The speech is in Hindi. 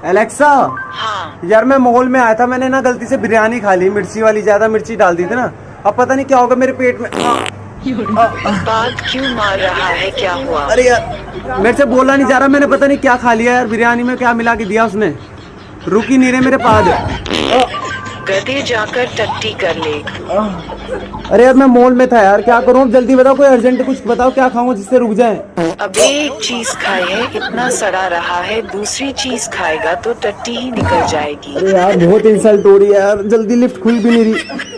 एलेक्सा। हाँ। यार मैं मॉल में आया था, मैंने ना गलती से बिरयानी खा ली, मिर्ची वाली, ज्यादा मिर्ची डाल दी थी ना। अब पता नहीं क्या होगा मेरे पेट में। बात क्यों मार रहा है, क्या हुआ? अरे यार मेरे से बोला नहीं जा रहा, मैंने पता नहीं क्या खा लिया यार, बिरयानी में क्या मिला के दिया उसने, रुक ही नहीं रहे मेरे पाद। गधे, जाकर टट्टी कर ले। अरे यार मैं मॉल में था यार, क्या करूँ, जल्दी बताओ, कोई अर्जेंट कुछ बताओ, क्या खाऊं जिससे रुक जाए। अबे एक चीज खाए है, इतना सड़ा रहा है, दूसरी चीज खाएगा तो टट्टी ही निकल जाएगी। अरे यार बहुत इंसल्ट हो रही है यार, जल्दी लिफ्ट खुल भी नहीं रही।